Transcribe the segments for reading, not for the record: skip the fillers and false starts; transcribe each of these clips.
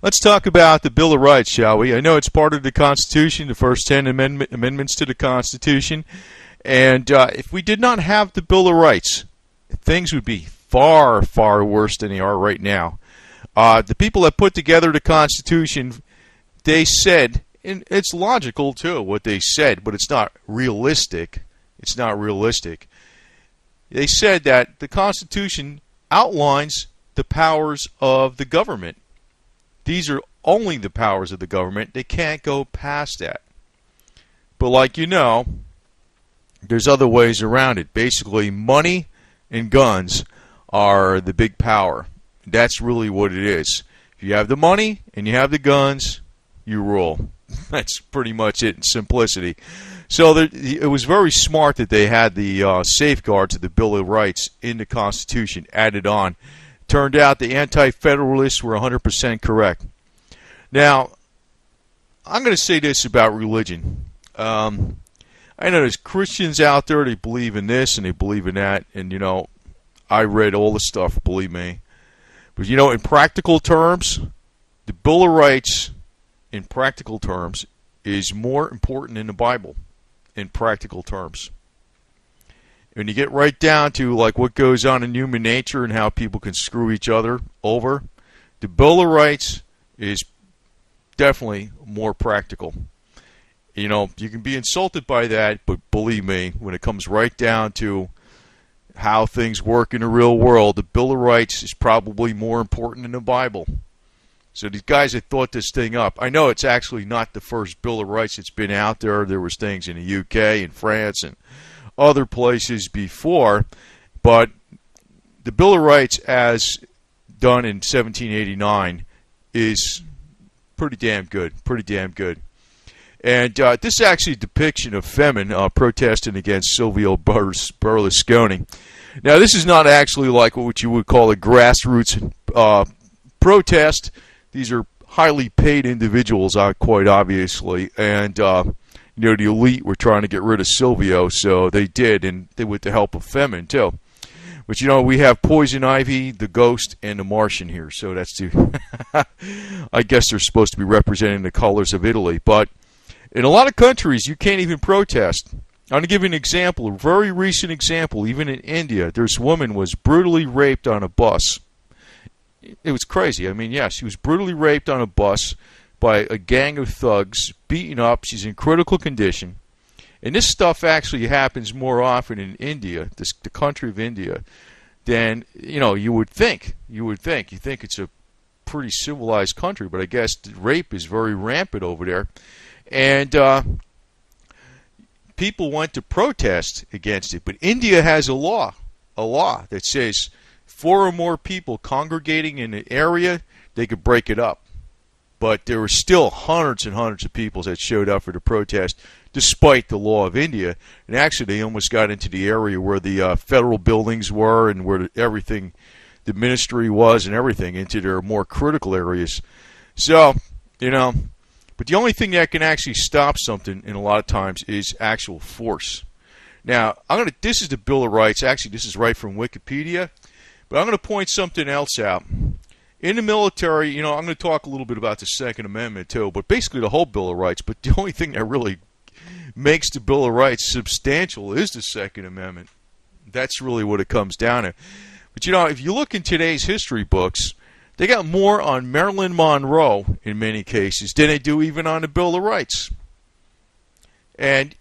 Let's talk about the Bill of Rights, shall we? I know it's part of the Constitution, the first 10 amendments to the Constitution. And if we did not have the Bill of Rights, things would be far, far worse than they are right now. The people that put together the Constitution, they said, and it's logical too, what they said, but it's not realistic. It's not realistic. They said that the Constitution outlines the powers of the government. These are only the powers of the government. They can't go past that. But like you know, there's other ways around it. Basically, money and guns are the big power. That's really what it is. If you have the money and you have the guns, you rule. That's pretty much it in simplicity. So it was very smart that they had the safeguards of the Bill of Rights in the Constitution added on. Turned out the anti-federalists were 100% correct. Now, I'm going to say this about religion. I know there's Christians out there, they believe in this and they believe in that. And, you know, I read all the stuff, believe me. But, you know, in practical terms, the Bill of Rights, in practical terms, is more important than the Bible, in practical terms. When you get right down to like what goes on in human nature and how people can screw each other over, the Bill of Rights is definitely more practical. You know, you can be insulted by that, but believe me, when it comes right down to how things work in the real world, the Bill of Rights is probably more important than the Bible. So these guys that thought this thing up, I know it's actually not the first Bill of Rights that's been out there. There was things in the UK and France and other places before, but the Bill of Rights as done in 1789 is pretty damn good, And this is actually a depiction of Femin protesting against Silvio Berlusconi. Now, this is not actually like what you would call a grassroots protest. These are highly paid individuals, quite obviously, and you know, the elite were trying to get rid of Silvio, so they did, and they with the help of Femin too. But you know, we have Poison Ivy, the Ghost, and the Martian here, so that's the. I guess they're supposed to be representing the colors of Italy, but in a lot of countries, you can't even protest. I'm going to give you an example, a very recent example. Even in India, this woman was brutally raped on a bus. It was crazy. I mean, yeah, she was brutally raped on a bus by a gang of thugs, beaten up. She's in critical condition. And this stuff actually happens more often in India, the country of India, than, you know, you would think. You think it's a pretty civilized country, but I guess rape is very rampant over there. And people went to protest against it. But India has a law that says 4 or more people congregating in an area, they could break it up. But there were still hundreds and hundreds of people that showed up for the protest, despite the law of India. And actually, they almost got into the area where the federal buildings were and where everything, the ministry was and everything, into their more critical areas. So, you know, but the only thing that can actually stop something in a lot of times is actual force. Now, this is the Bill of Rights. Actually, this is right from Wikipedia. But I'm going to point something else out. In the military, you know, I'm going to talk a little bit about the Second Amendment too, but basically the whole Bill of Rights. But the only thing that really makes the Bill of Rights substantial is the Second Amendment. That's really what it comes down to. But, you know, if you look in today's history books, they got more on Marilyn Monroe in many cases than they do even on the Bill of Rights. And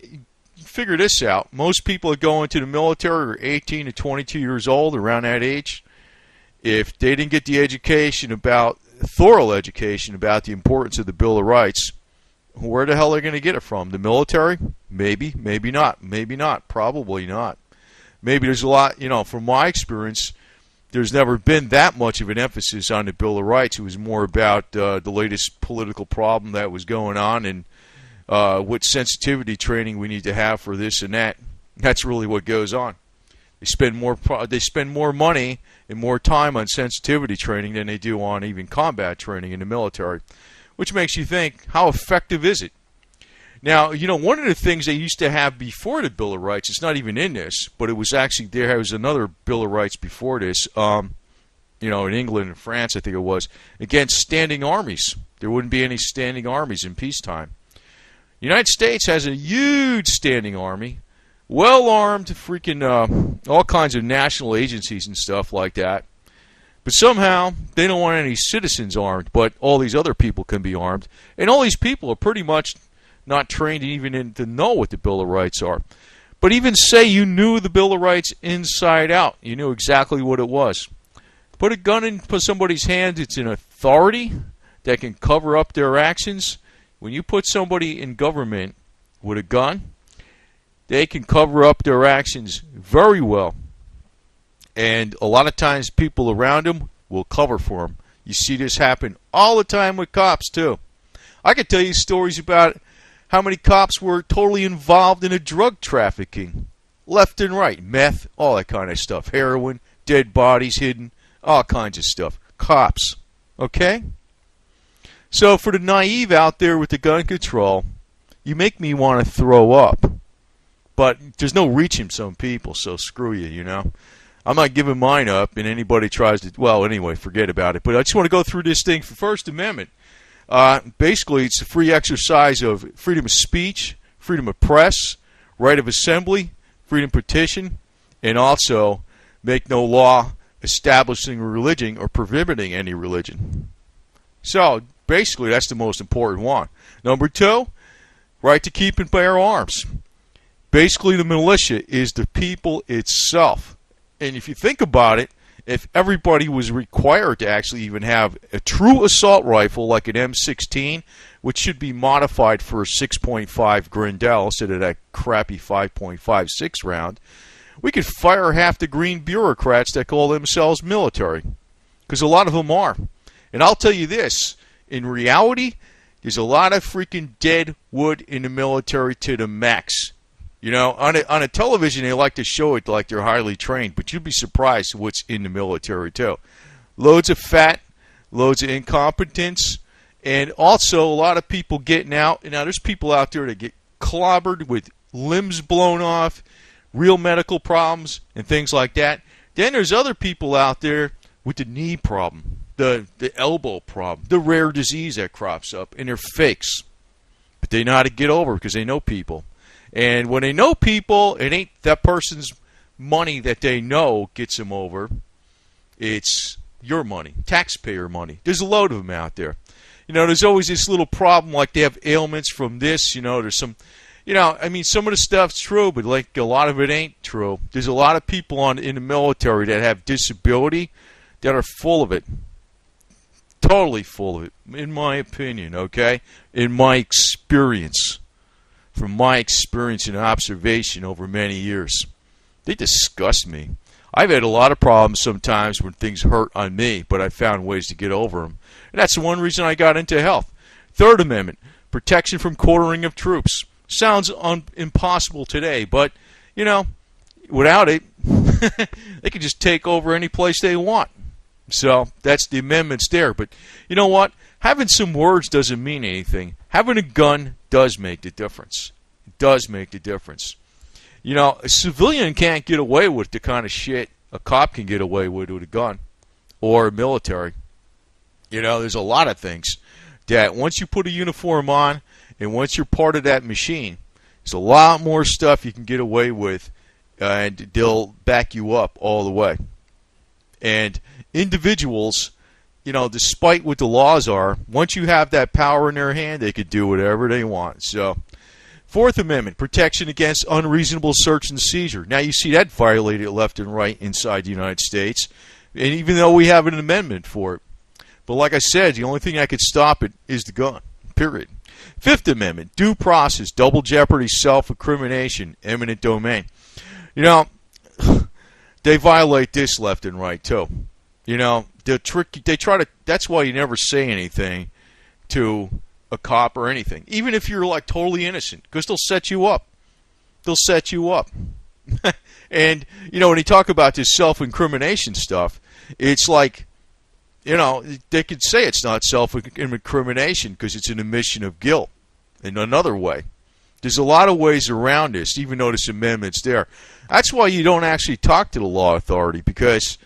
figure this out. Most people that go into the military are 18 to 22 years old, around that age. If they didn't get the thorough education about the importance of the Bill of Rights, where the hell are they going to get it from? The military? Maybe, maybe not. Maybe not. Probably not. Maybe there's a lot, you know, from my experience, there's never been that much of an emphasis on the Bill of Rights. It was more about the latest political problem that was going on and what sensitivity training we need to have for this and that. That's really what goes on. They spend more money and more time on sensitivity training than they do on even combat training in the military, which makes you think, how effective is it? Now, you know, one of the things they used to have before the Bill of Rights, it's not even in this, but it was actually, there was another Bill of Rights before this. in England and France, I think it was, against standing armies. There wouldn't be any standing armies in peacetime. The United States has a huge standing army, well-armed, freaking all kinds of national agencies and stuff like that. But somehow, they don't want any citizens armed, but all these other people can be armed. And all these people are pretty much not trained even to know what the Bill of Rights are. But even say you knew the Bill of Rights inside out, you knew exactly what it was. Put a gun in somebody's hand, it's an authority that can cover up their actions. When you put somebody in government with a gun, they can cover up their actions very well. And a lot of times people around them will cover for them. You see this happen all the time with cops too. I could tell you stories about how many cops were totally involved in a drug trafficking. Left and right. Meth, all that kind of stuff. Heroin, dead bodies hidden, all kinds of stuff. Cops. Okay? So for the naive out there with the gun control, you make me want to throw up. But there's no reaching some people, so screw you, I'm not giving mine up, and anybody tries to, well, anyway, forget about it. But I just want to go through this thing for First Amendment. Basically, it's the free exercise of freedom of speech, freedom of press, right of assembly, freedom of petition, and also make no law establishing a religion or prohibiting any religion. So, basically, that's the most important one. Number 2, right to keep and bear arms. Basically, the militia is the people itself. And if you think about it, if everybody was required to actually even have a true assault rifle like an M16, which should be modified for a 6.5 Grindel instead of that crappy 5.56 round, we could fire half the green bureaucrats that call themselves military. Because a lot of them are. And I'll tell you this, in reality, there's a lot of freaking dead wood in the military to the max. On a television, they like to show it like they're highly trained, but you'd be surprised what's in the military, too. Loads of fat, loads of incompetence, and also a lot of people getting out. Now, there's people out there that get clobbered with limbs blown off, real medical problems, and things like that. Then there's other people out there with the knee problem, the elbow problem, the rare disease that crops up, and they're fakes. But they know how to get over it because they know people. And when they know people, it ain't that person's money that they know gets them over. It's your money, taxpayer money. There's a load of them out there. There's always this little problem like they have ailments from this. There's some, some of the stuff's true, but like a lot of it ain't true. There's a lot of people in the military that have disability that are full of it. Totally full of it, in my opinion, okay? In my experience. From my experience and observation over many years. They disgust me. I've had a lot of problems sometimes when things hurt on me, but I found ways to get over them. And that's the one reason I got into health. Third Amendment, protection from quartering of troops. Sounds impossible today, but, without it, they can just take over any place they want. So that's the amendments there. But you know what? Having some words doesn't mean anything. Having a gun does make the difference. It does make the difference. A civilian can't get away with the kind of shit a cop can get away with a gun or a military. There's a lot of things that once you put a uniform on and once you're part of that machine, there's a lot more stuff you can get away with and they'll back you up all the way. And individuals, despite what the laws are, once you have that power in their hand, they could do whatever they want. So, Fourth Amendment, protection against unreasonable search and seizure. Now, you see that violated left and right inside the United States, and even though we have an amendment for it. But like I said, the only thing that could stop it is the gun, period. Fifth Amendment, due process, double jeopardy, self-incrimination, eminent domain. They violate this left and right, too. They try to, that's why you never say anything to a cop or anything, even if you're like totally innocent, because they'll set you up. They'll set you up. And, when you talk about this self-incrimination stuff, it's like, they could say it's not self-incrimination because it's an admission of guilt in another way. There's a lot of ways around this, even though this amendment's there. That's why you don't actually talk to the law authority, because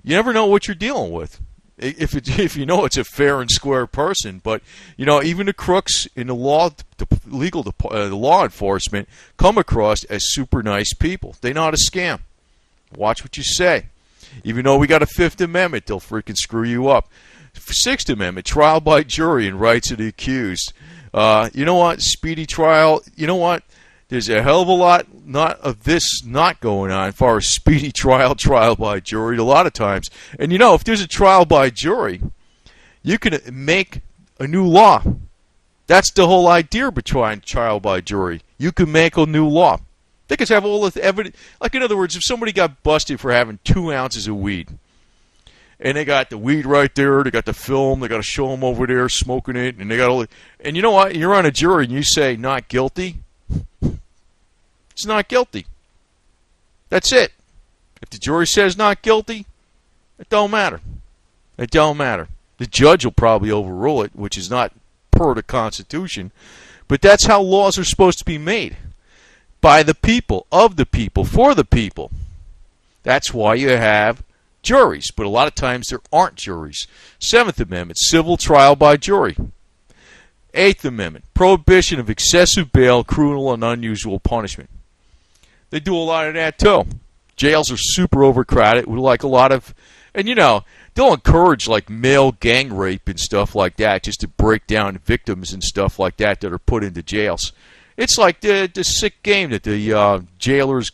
you never know what you're dealing with. If you know it's a fair and square person, but even the crooks in the law enforcement come across as super nice people. They know how to scam. Watch what you say. Even though we got a Fifth Amendment, they'll freaking screw you up. Sixth Amendment, trial by jury and rights of the accused. You know what? Speedy trial. You know what? There's a hell of a lot of this not going on as far as speedy trial by jury a lot of times. And if there's a trial by jury, you can make a new law. That's the whole idea behind trial by jury. You can make a new law. They could have all the evidence. Like, in other words, if somebody got busted for having 2 ounces of weed, and they got the weed right there, they got the film, they got to show them over there smoking it, and they got all the, and you know what? You're on a jury and you say not guilty. It's not guilty. That's it. If the jury says not guilty, it don't matter. It don't matter. The judge will probably overrule it, which is not per the Constitution, but that's how laws are supposed to be made. By the people, of the people, for the people. That's why you have juries, but a lot of times there aren't juries. Seventh Amendment, civil trial by jury. Eighth Amendment, prohibition of excessive bail, cruel and unusual punishment. They do a lot of that too. Jails are super overcrowded with like a lot of, and they'll encourage like male gang rape and stuff like that just to break down victims and stuff like that are put into jails. It's like the sick game that the jailers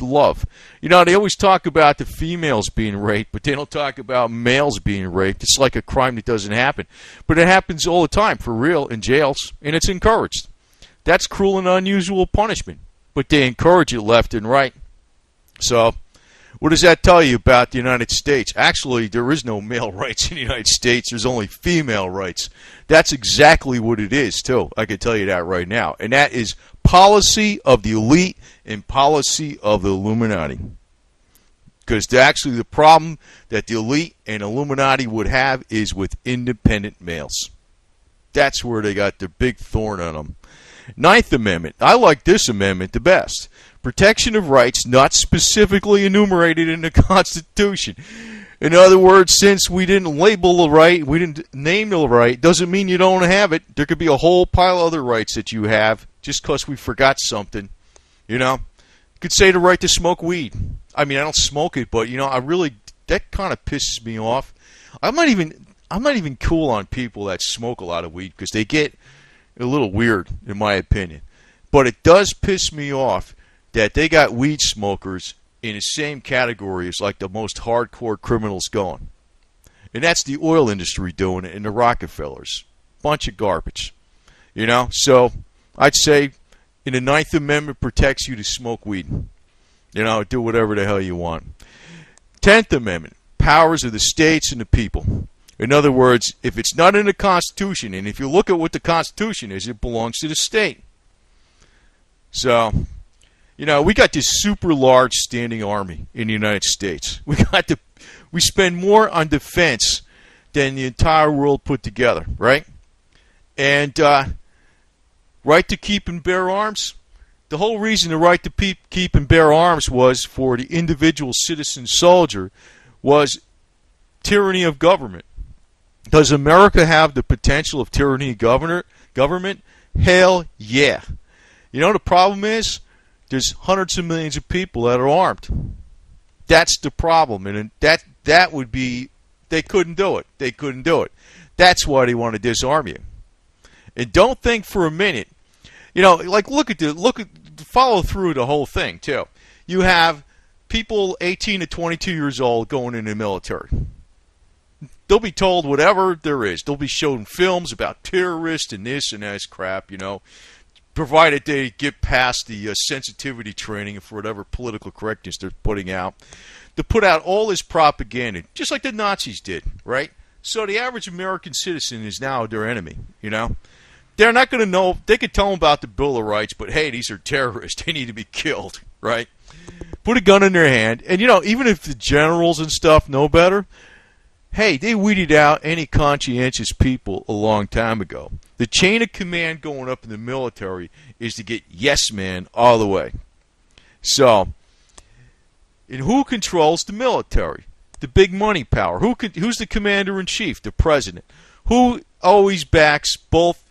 love. They always talk about the females being raped, but they don't talk about males being raped. It's like a crime that doesn't happen. But it happens all the time, for real, in jails, and it's encouraged. That's cruel and unusual punishment, but they encourage it left and right. So, what does that tell you about the United States? Actually, there is no male rights in the United States. There's only female rights. That's exactly what it is, too. I can tell you that right now. And that is policy of the elite and policy of the Illuminati. Because actually the problem that the elite and Illuminati would have is with independent males. That's where they got their big thorn on them. Ninth Amendment. I like this amendment the best. Protection of rights not specifically enumerated in the Constitution. In other words, since we didn't label the right, we didn't name the right, doesn't mean you don't have it. There could be a whole pile of other rights that you have just because we forgot something. You could say the right to smoke weed. I mean, I don't smoke it, but that kind of pisses me off. I'm not even cool on people that smoke a lot of weed because they get a little weird, in my opinion. But it does piss me off that they got weed smokers in the same category as like the most hardcore criminals going. And that's the oil industry doing it and the Rockefellers. Bunch of garbage. So I'd say in the Ninth Amendment protects you to smoke weed. Do whatever the hell you want. 10th Amendment, powers of the states and the people. In other words, if it's not in the Constitution, and if you look at what the Constitution is, it belongs to the state. So, we got this super large standing army in the United States. We spend more on defense than the entire world put together, right? And right to keep and bear arms. The whole reason the right to keep and bear arms was for the individual citizen soldier was tyranny of government. Does America have the potential of tyranny of government? Hell yeah. The problem is there's hundreds of millions of people that are armed. That's the problem, and that would be, they couldn't do it. They couldn't do it. That's why they want to disarm you. And don't think for a minute, follow through the whole thing too. You have people 18 to 22 years old going in the military. They'll be told whatever there is. They'll be shown films about terrorists and this and that crap, provided they get past the sensitivity training for whatever political correctness they're putting out. To put out all this propaganda, just like the Nazis did, right? So the average American citizen is now their enemy, They're not going to know. They could tell them about the Bill of Rights, but hey, these are terrorists. They need to be killed, right? Put a gun in their hand. And, even if the generals and stuff know better, hey, they weeded out any conscientious people a long time ago. The chain of command going up in the military is to get yes man all the way. So, and who controls the military? The big money power. Who's the commander-in-chief? The president. Who always backs both,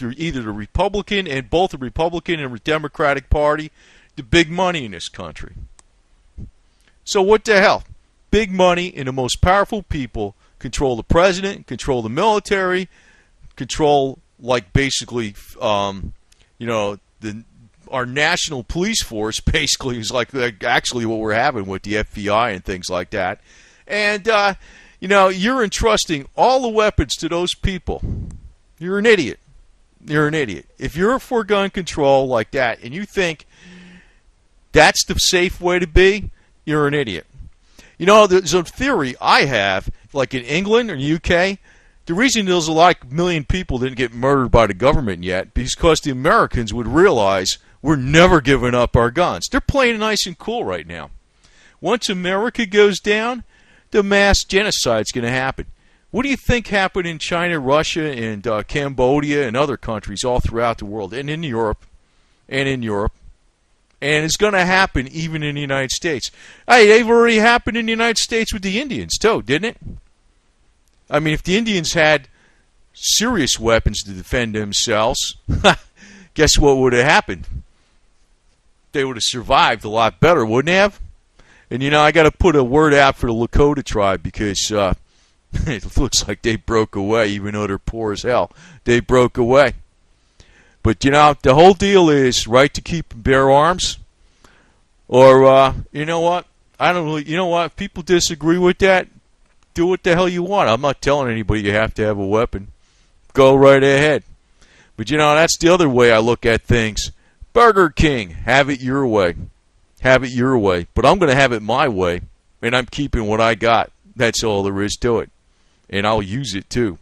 either the Republican and the Democratic Party? The big money in this country. So what the hell? Big money and the most powerful people control the president, control the military, control, like, basically, our national police force basically is like actually what we're having with the FBI and things like that. And, you're entrusting all the weapons to those people. You're an idiot. You're an idiot. If you're for gun control like that and you think that's the safe way to be, you're an idiot. There's a theory I have, like in England or UK, the reason there's a million people didn't get murdered by the government yet because the Americans would realize we're never giving up our guns. They're playing nice and cool right now. Once America goes down, the mass genocide's going to happen. What do you think happened in China, Russia, and Cambodia and other countries all throughout the world, and in Europe, and it's going to happen even in the United States. Hey, they've already happened in the United States with the Indians too, didn't it? I mean, if the Indians had serious weapons to defend themselves, guess what would have happened? They would have survived a lot better, wouldn't they have? And, I got to put a word out for the Lakota tribe because it looks like they broke away, even though they're poor as hell. They broke away. But, the whole deal is right to keep and bear arms. Or, you know what? I don't really, if people disagree with that, do what the hell you want. I'm not telling anybody you have to have a weapon. Go right ahead. But, that's the other way I look at things. Burger King, have it your way. Have it your way. But I'm going to have it my way, and I'm keeping what I got. That's all there is to it. And I'll use it, too.